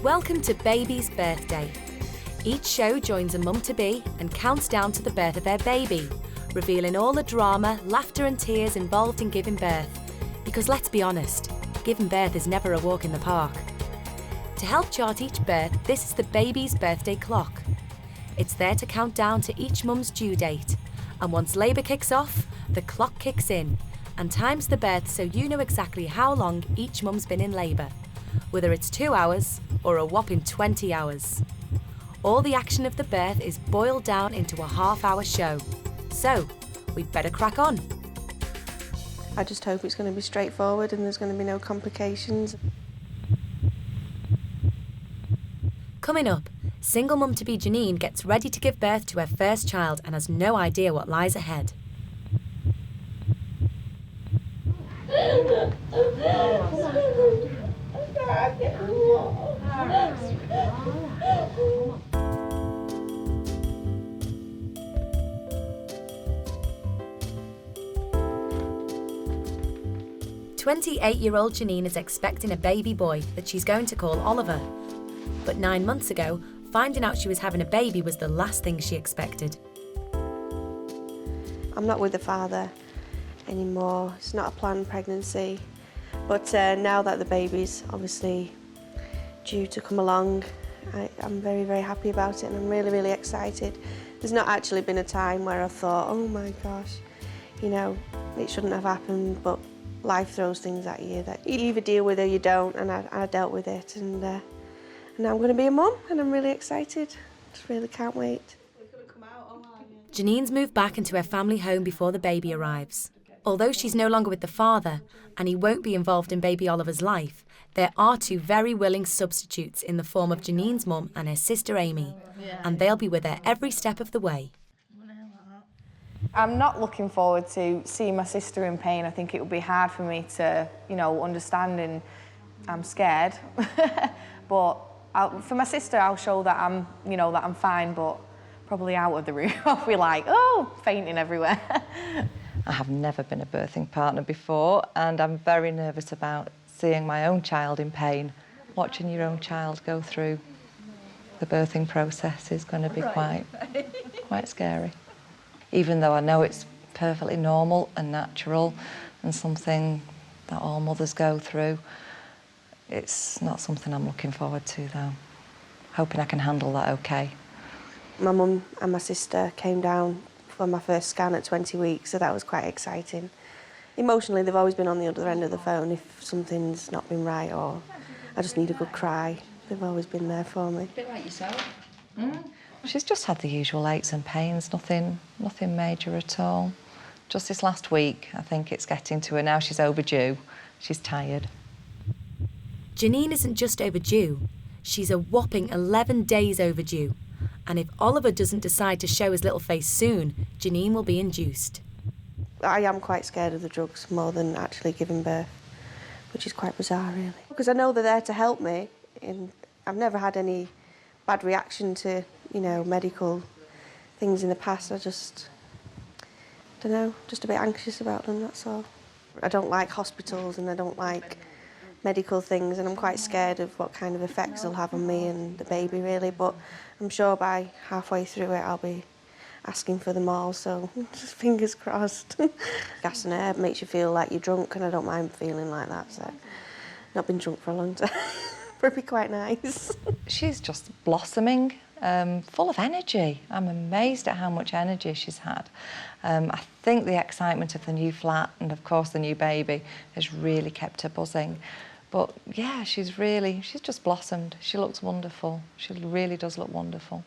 Welcome to Baby's Birthday. Each show joins a mum-to-be and counts down to the birth of their baby, revealing all the drama, laughter and tears involved in giving birth. Because let's be honest, giving birth is never a walk in the park. To help chart each birth, this is the Baby's Birthday Clock. It's there to count down to each mum's due date. And once labour kicks off, the clock kicks in and times the birth so you know exactly how long each mum's been in labour, whether it's 2 hours or a whopping 20 hours. All the action of the birth is boiled down into a half-hour show. So, we'd better crack on. I just hope it's going to be straightforward and there's going to be no complications. Coming up, single mum-to-be Janine gets ready to give birth to her first child and has no idea what lies ahead. 28-year-old Janine is expecting a baby boy that she's going to call Oliver. But 9 months ago, finding out she was having a baby was the last thing she expected. I'm not with the father anymore. It's not a planned pregnancy. But now that the baby's obviously due to come along, I'm very, very happy about it and I'm really, really excited. There's not actually been a time where I thought, oh my gosh, you know, it shouldn't have happened, but life throws things at you that you either deal with or you don't, and I dealt with it. And now I'm going to be a mum and I'm really excited. Just really can't wait. Janine's moved back into her family home before the baby arrives. Although she's no longer with the father and he won't be involved in baby Oliver's life, there are 2 very willing substitutes in the form of Janine's mum and her sister Amy, and they'll be with her every step of the way. I'm not looking forward to seeing my sister in pain. I think it would be hard for me to, understand, and I'm scared. But for my sister, I'll show that I'm fine, but probably out of the room, I'll be like, oh, fainting everywhere. I have never been a birthing partner before, and I'm very nervous about seeing my own child in pain. Watching your own child go through the birthing process is going to be quite scary. Even though I know it's perfectly normal and natural and something that all mothers go through, it's not something I'm looking forward to, though. Hoping I can handle that okay. My mum and my sister came down for my first scan at 20 weeks, so that was quite exciting. Emotionally, they've always been on the other end of the phone if something's not been right or I just need a good cry. They've always been there for me. A bit like yourself. She's just had the usual aches and pains, nothing major at all. Just this last week, I think it's getting to her now. She's overdue. She's tired. Janine isn't just overdue, she's a whopping 11 days overdue. And if Oliver doesn't decide to show his little face soon, Janine will be induced. I am quite scared of the drugs more than actually giving birth, which is quite bizarre, really. Because I know they're there to help me, and I've never had any bad reaction to, medical things in the past. I just, don't know, just a bit anxious about them, that's all. I don't like hospitals and I don't like medical things, and I'm quite scared of what kind of effects they'll have on me and the baby, really. But I'm sure by halfway through it I'll be asking for them all, so just fingers crossed. Gas and herb makes you feel like you're drunk, and I don't mind feeling like that, so not been drunk for a long time. But it'd be quite nice. She's just blossoming, full of energy. I'm amazed at how much energy she's had. I think the excitement of the new flat and, of course, the new baby has really kept her buzzing. But, yeah, she's just blossomed. She looks wonderful. She really does look wonderful.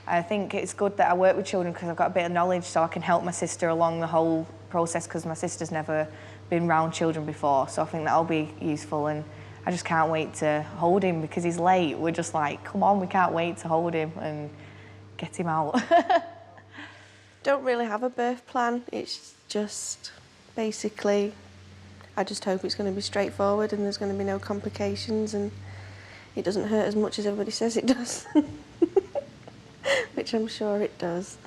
I think it's good that I work with children because I've got a bit of knowledge, so I can help my sister along the whole process, because my sister's never been around children before, so I think that'll be useful. And I just can't wait to hold him because he's late. We're just like, come on, we can't wait to hold him and get him out. Don't really have a birth plan. It's just basically, I just hope it's going to be straightforward and there's going to be no complications and it doesn't hurt as much as everybody says it does. Which I'm sure it does.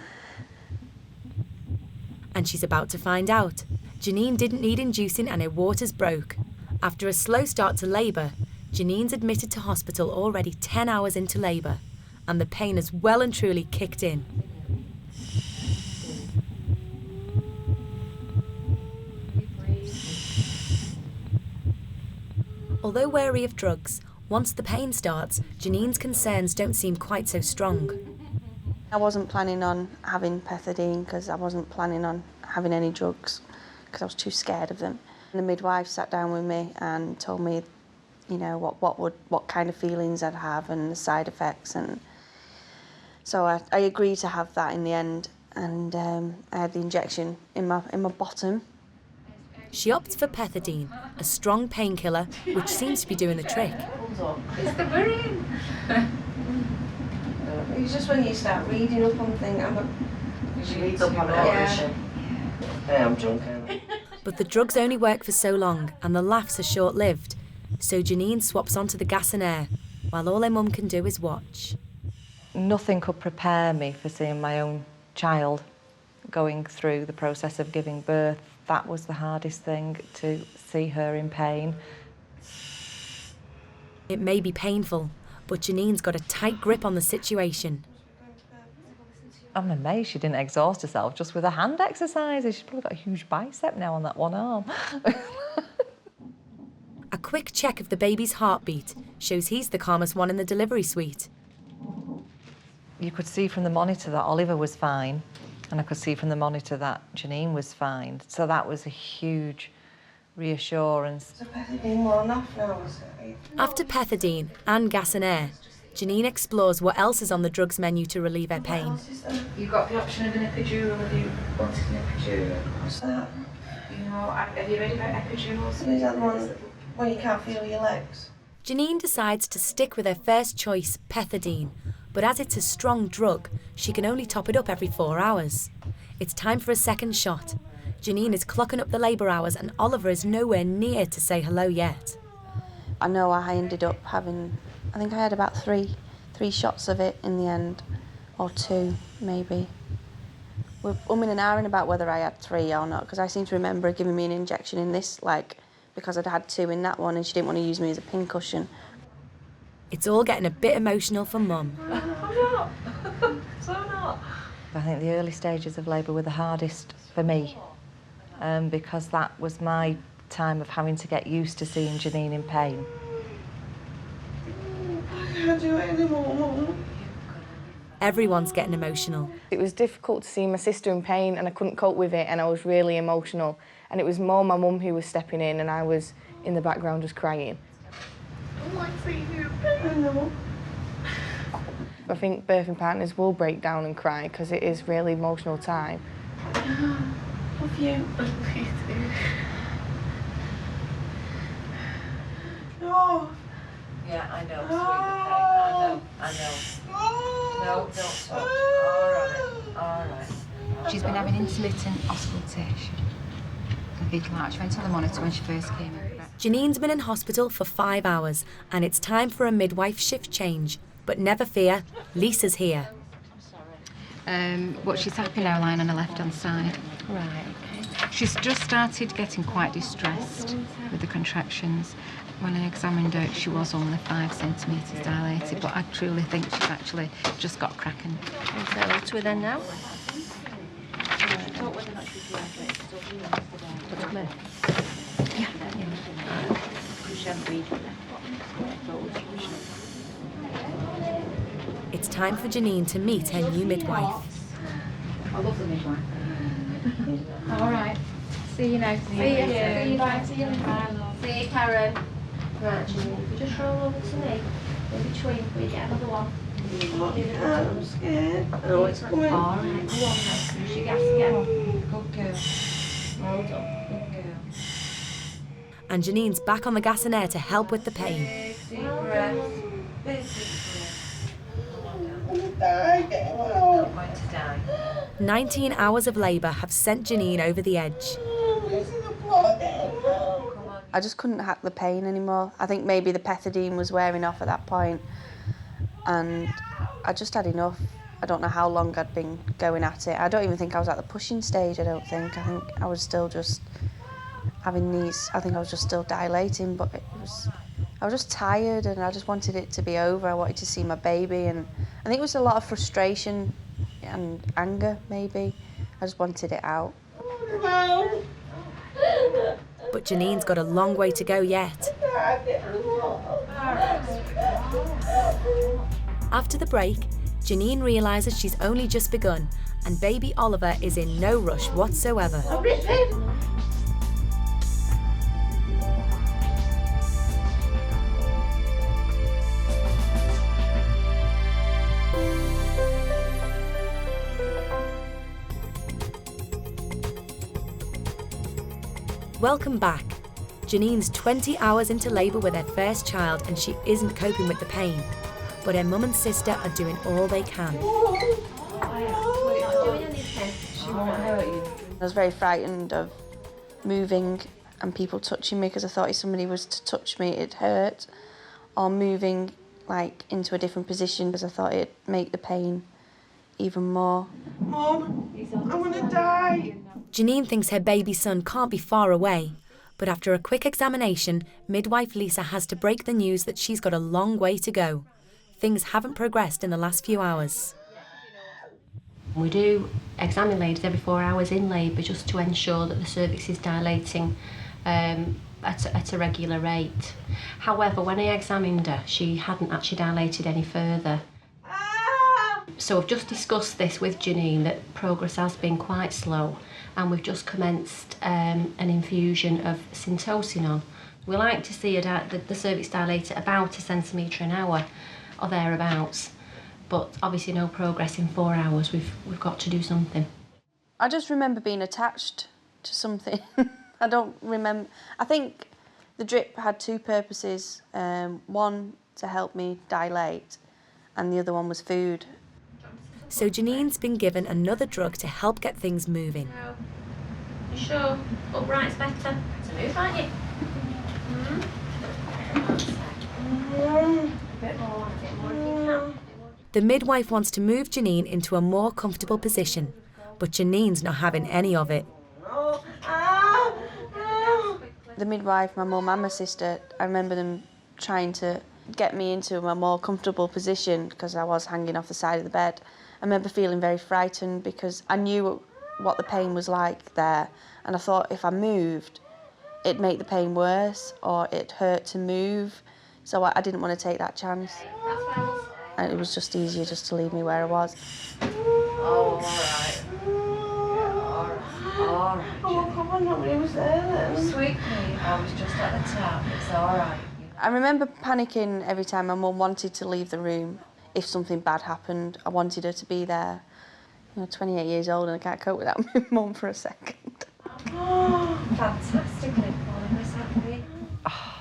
And she's about to find out. Janine didn't need inducing and her waters broke. After a slow start to labour, Janine's admitted to hospital already 10 hours into labour, and the pain has well and truly kicked in. Although wary of drugs, once the pain starts, Janine's concerns don't seem quite so strong. I wasn't planning on having pethidine because I wasn't planning on having any drugs because I was too scared of them. And the midwife sat down with me and told me, you know, what kind of feelings I'd have and the side effects, and so I agreed to have that in the end, and I had the injection in my bottom. She opts for pethidine, a strong painkiller which seems to be doing the trick. It's the brain. It's just when you start reading up on things. She reads up on it, doesn't she? Hey, I'm drunk, ain't I? But the drugs only work for so long and the laughs are short-lived, so Janine swaps onto the gas and air, while all her mum can do is watch. Nothing could prepare me for seeing my own child going through the process of giving birth. That was the hardest thing, to see her in pain. It may be painful, but Janine's got a tight grip on the situation. I'm amazed she didn't exhaust herself just with her hand exercises. She's probably got a huge bicep now on that one arm. A quick check of the baby's heartbeat shows he's the calmest one in the delivery suite. You could see from the monitor that Oliver was fine, and I could see from the monitor that Janine was fine. So that was a huge reassurance. So pethidine worn off now, is it? After pethidine and gas and air, Janine explores what else is on the drugs menu to relieve her pain. You've got the option of an epidural if you wanted an epidural. What's that? You know, have you read about epidurals? Is that the one when you can't feel your legs? Janine decides to stick with her first choice, pethidine, but as it's a strong drug, she can only top it up every 4 hours. It's time for a second shot. Janine is clocking up the labour hours and Oliver is nowhere near to say hello yet. I know I ended up having, I think I had about three shots of it in the end, or 2 maybe. We're umming and ahhing about whether I had 3 or not, because I seem to remember her giving me an injection in this, because I'd had 2 in that one and she didn't want to use me as a pincushion. It's all getting a bit emotional for Mum. I think the early stages of labour were the hardest for me, because that was my time of having to get used to seeing Janine in pain. I can't do it anymore, Mum. Everyone's getting emotional. It was difficult to see my sister in pain and I couldn't cope with it and I was really emotional. And it was more my mum who was stepping in and I was in the background just crying. I think birthing partners will break down and cry because it is really emotional time. Love you. No. Yeah, I know, sweet, I know. No, don't touch. All right. She's been having intermittent auscultation. The fetal heart. She went on the monitor when she first came in. Janine's been in hospital for 5 hours and it's time for a midwife shift change. But never fear, Lisa's here. But she's happy now, lying on her left-hand side. Right. She's just started getting quite distressed with the contractions. When I examined her, she was only 5 centimetres dilated, but I truly think she's actually just got cracking. So to her then now? It's time for Janine to meet her new midwife. I love the midwife. All right. See you now. See you. See you. Bye. See you. See you, Karen. Right, Janine, if you just roll over to me in between, we get another one. I'm scared. Oh, it's coming. All right. Go on now. She gets to get on. Good girl. Well done. Good girl. And Janine's back on the gas and air to help with the pain. Deep breath. Big breath. Not going to die. 19 hours of labour have sent Janine over the edge. I just couldn't hack the pain anymore. I think maybe the pethidine was wearing off at that point, and I just had enough. I don't know how long I'd been going at it. I don't even think I was at the pushing stage, I don't think. I think I was still just having these, I think I was just still dilating, but I was just tired and I just wanted it to be over. I wanted to see my baby, and I think it was a lot of frustration and anger, maybe. I just wanted it out. But Janine's got a long way to go yet. After the break, Janine realises she's only just begun and baby Oliver is in no rush whatsoever. Welcome back. Janine's 20 hours into labour with her first child and she isn't coping with the pain. But her mum and sister are doing all they can. I was very frightened of moving and people touching me because I thought if somebody was to touch me it'd hurt, or moving like into a different position because I thought it'd make the pain even more. Mum, I'm gonna die. Janine thinks her baby son can't be far away, but after a quick examination, midwife Lisa has to break the news that she's got a long way to go. Things haven't progressed in the last few hours. We do examine ladies every 4 hours in labour just to ensure that the cervix is dilating at a regular rate. However, when I examined her, she hadn't actually dilated any further. So I've just discussed this with Janine, that progress has been quite slow, and we've just commenced an infusion of syntocinon. We like to see the cervix dilate at about 1 centimetre an hour or thereabouts, but obviously no progress in 4 hours. We've got to do something. I just remember being attached to something. I don't remember. I think the drip had two purposes. One to help me dilate, and the other one was food. So Janine's been given another drug to help get things moving. You sure? Upright's better to move, aren't you? A bit more if you can. The midwife wants to move Janine into a more comfortable position, but Janine's not having any of it. The midwife, my mum and my sister, I remember them trying to get me into a more comfortable position because I was hanging off the side of the bed. I remember feeling very frightened because I knew what the pain was like there, and I thought if I moved, it'd make the pain worse or it'd hurt to move, so I didn't want to take that chance. And it was just easier just to leave me where I was. Oh, all right. All right. Oh, come on, nobody was there then. Sweet me, I was just at the top. It's all right. I remember panicking every time my mum wanted to leave the room. If something bad happened, I wanted her to be there. You know, 28 years old and I can't cope without my mum for a second. Oh, fantastically.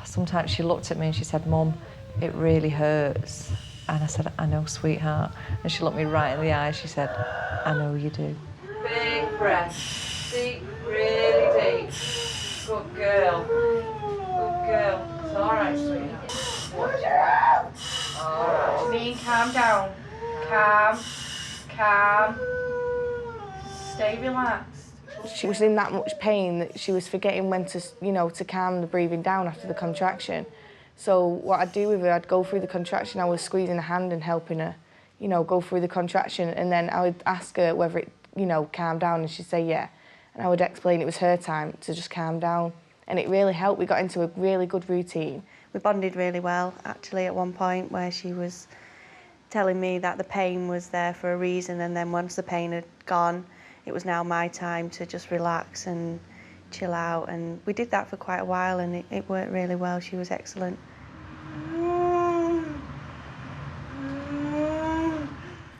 Sometimes she looked at me and she said, "Mum, it really hurts." And I said, "I know, sweetheart." And she looked me right in the eye. She said, "I know you do." Big breath. Deep, really deep. Good girl. Good girl. It's all right, sweetheart. Watch her out. All right. Janine, calm down. Calm. Stay relaxed. She was in that much pain that she was forgetting when to, to calm the breathing down after the contraction. So what I'd do with her, I'd go through the contraction, I was squeezing her hand and helping her, go through the contraction, and then I would ask her whether it, calmed down, and she'd say yeah. And I would explain it was her time to just calm down. And it really helped. We got into a really good routine. We bonded really well, actually, at one point where she was telling me that the pain was there for a reason, and then once the pain had gone, it was now my time to just relax and chill out. And we did that for quite a while, and it worked really well. She was excellent.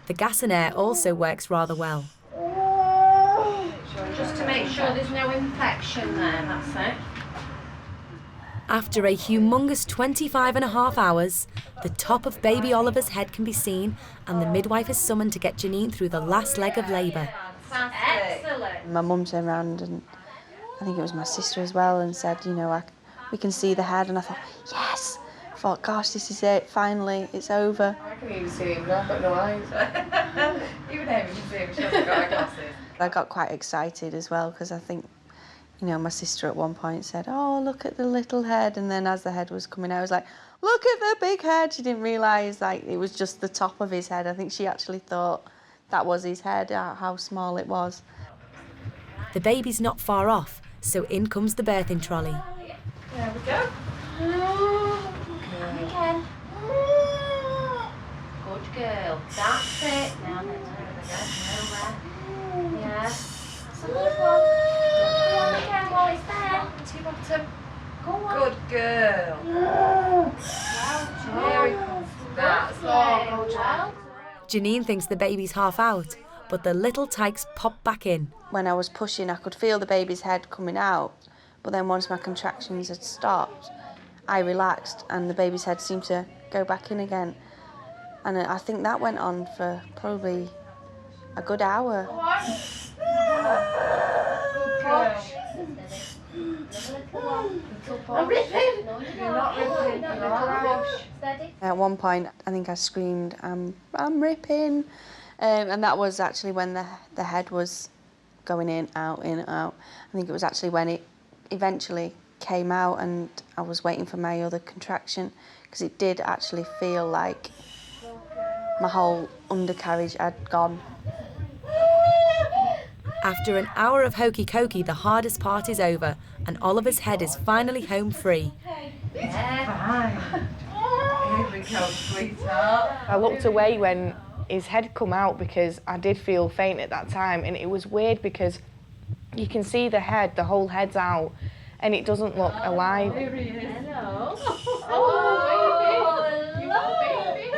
The gas and air also works rather well. Just to make sure there's no infection there, that's it. After a humongous 25.5 hours, the top of baby Oliver's head can be seen and the midwife is summoned to get Janine through the last leg of labour. Excellent. My mum turned around, and I think it was my sister as well, and said, we can see the head, and I thought, yes! I thought, gosh, this is it, finally, it's over. I can even see him, I've got no eyes. Even him, you can see him, she hasn't got eyeglasses. I got quite excited as well, because I think, my sister at one point said, "Oh, look at the little head," and then as the head was coming out, I was like, look at the big head. She didn't realise like it was just the top of his head. I think she actually thought that was his head, how small it was. The baby's not far off, so in comes the birthing trolley. There we go. Again. Good girl. That's it. Now then, over. Yeah. That's a good one. Go on again while it's there. Tip bottom. Go on. Good girl. Very good. That's all. Well. Janine thinks the baby's half out, but the little tykes pop back in. When I was pushing, I could feel the baby's head coming out, but then once my contractions had stopped, I relaxed and the baby's head seemed to go back in again. And I think that went on for probably a good hour. I'm ripping. You're not ripping. You're all right. At one point, I think I screamed, I'm ripping. And that was actually when the head was going in, out, in, out. I think it was actually when it eventually came out and I was waiting for my other contraction, because it did actually feel like my whole undercarriage had gone. After an hour of hokey cokey, the hardest part is over and Oliver's head is finally home free. Fine. Here we go, sweetheart. I looked away when his head come out because I did feel faint at that time, and it was weird because you can see the head, the whole head's out, and it doesn't look alive. Hello. Oh, baby. You got a baby.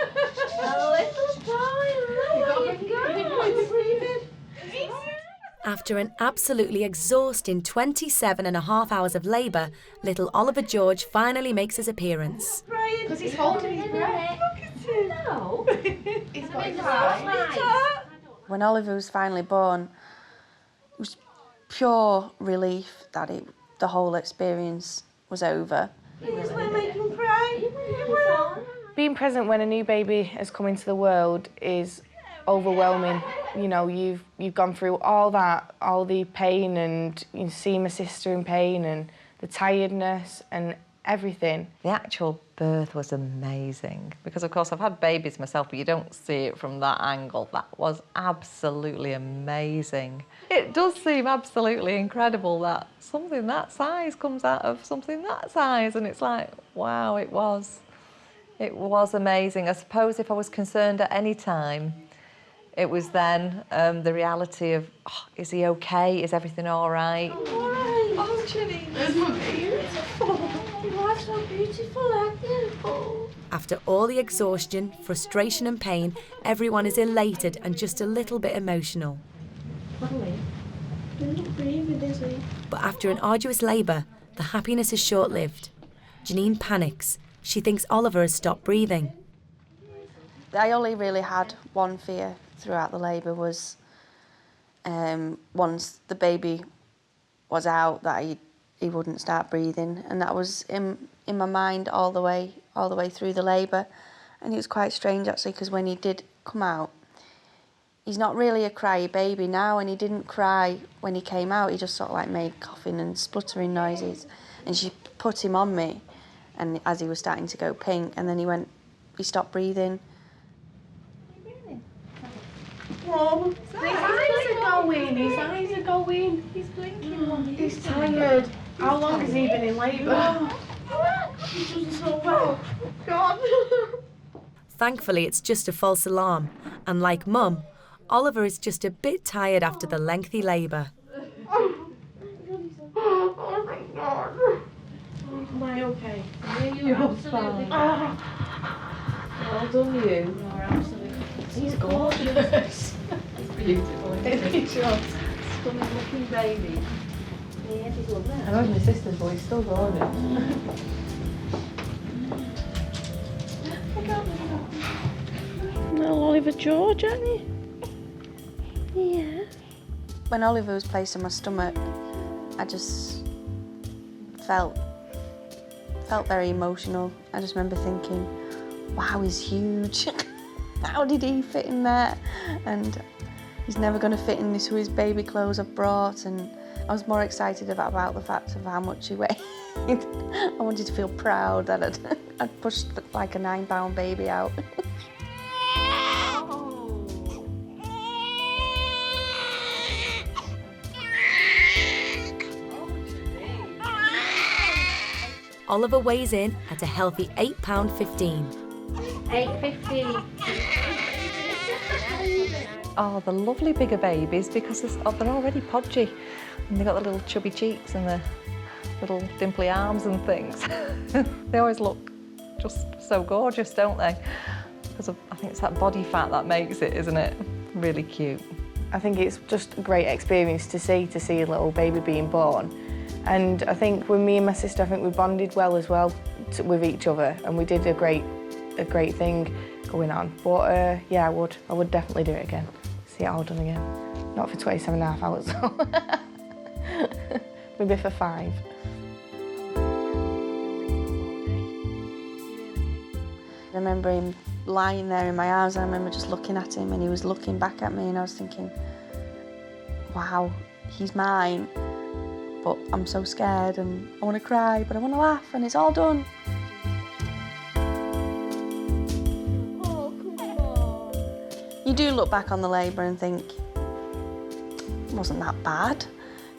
A little boy. Look, you breathing. After an absolutely exhausting 27.5 hours of labour, little Oliver George finally makes his appearance. Because he's holding his breath. Look at him. No. He's got his eyes. When Oliver was finally born, it was pure relief that the whole experience was over. Please let me make him cry. Being present when a new baby has come into the world is overwhelming. You know, you've gone through all that, all the pain, and you see my sister in pain and the tiredness and everything. The actual birth was amazing because, of course, I've had babies myself, but you don't see it from that angle. That was absolutely amazing. It does seem absolutely incredible that something that size comes out of something that size, and it's like, wow, it was amazing. I suppose if I was concerned at any time, it was then the reality of, is he okay? Is everything all right? Oh, Janine, that's beautiful. You are so beautiful, aren't you? After all the exhaustion, frustration and pain, everyone is elated and just a little bit emotional. He's not breathing, is he? But after an arduous labour, the happiness is short-lived. Janine panics. She thinks Oliver has stopped breathing. I only really had one fear throughout the labour was once the baby was out that he wouldn't start breathing, and that was in my mind all the way through the labour. And it was quite strange actually, because when he did come out, he's not really a cryy baby now, and he didn't cry when he came out. He just sort of like made coughing and spluttering noises, and she put him on me, and as he was starting to go pink, and then he stopped breathing. Mom, his eyes are going. His eyes are going. He's blinking. He's tired. How long has he been in labour? He doesn't so well. God. Thankfully, it's just a false alarm. And like Mum, Oliver is just a bit tired after the lengthy labour. Oh my God. Am I okay? Yeah, you're absolutely fine. Well done, you. You're absolutely He's gorgeous. He's beautiful, isn't He's just stunning looking baby. Yeah, he's lovely. I know my sister's, but he's still gorgeous. Little Oliver George, aren't you? Yeah. When Oliver was placed on my stomach, I just felt very emotional. I just remember thinking, wow, he's huge. How did he fit in there? And he's never going to fit into his baby clothes I've brought. And I was more excited about the fact of how much he weighed. I wanted to feel proud that I'd pushed like a 9-pound baby out. Oliver weighs in at a healthy £8.15. 8.15. Oh, the lovely bigger babies because they're already podgy. And they've got the little chubby cheeks and the little dimply arms and things. They always look just so gorgeous, don't they? Because I think it's that body fat that makes it, isn't it? Really cute. I think it's just a great experience to see a little baby being born. And I think with me and my sister, I think we bonded well as well with each other, and we did a great thing going on. But yeah, I would definitely do it again. See it all done again. Not for 27.5 hours though. Maybe for 5. I remember him lying there in my arms, and I remember just looking at him, and he was looking back at me, and I was thinking, wow, he's mine. But I'm so scared, and I want to cry, but I want to laugh, and it's all done. Oh, come on. You do look back on the labour and think, it wasn't that bad.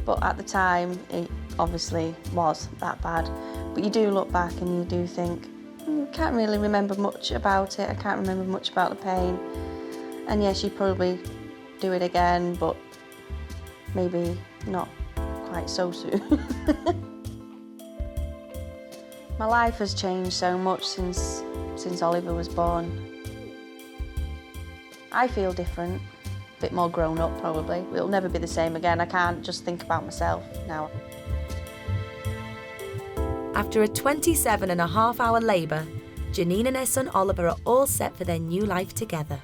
But at the time, it obviously was that bad. But you do look back and you do think, I can't really remember much about it. I can't remember much about the pain. And yes, you'd probably do it again, but maybe not quite so soon. My life has changed so much since Oliver was born. I feel different, a bit more grown up probably. It'll never be the same again. I can't just think about myself now. After a 27.5-hour labour, Janine and her son Oliver are all set for their new life together.